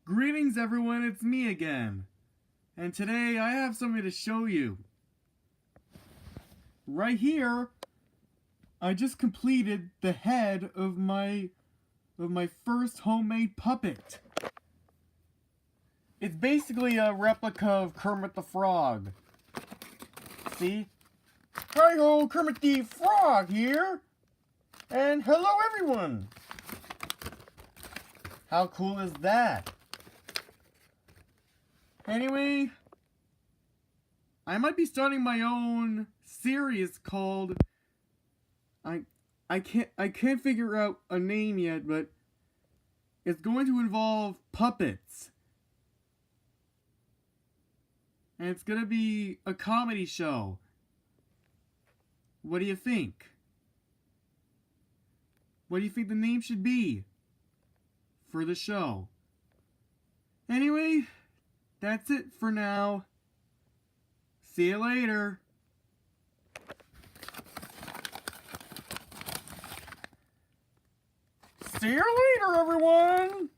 Greetings everyone, it's me again. And today I have something to show you. Right here, I just completed the head of my first homemade puppet. It's basically a replica of Kermit the Frog. See? Hi-ho, Kermit the Frog here! And hello everyone! How cool is that? Anyway, I might be starting my own series called I can't figure out a name yet, but it's going to involve puppets. And it's going to be a comedy show. What do you think? What do you think the name should be for the show? Anyway, that's it for now. See you later. See you later, everyone!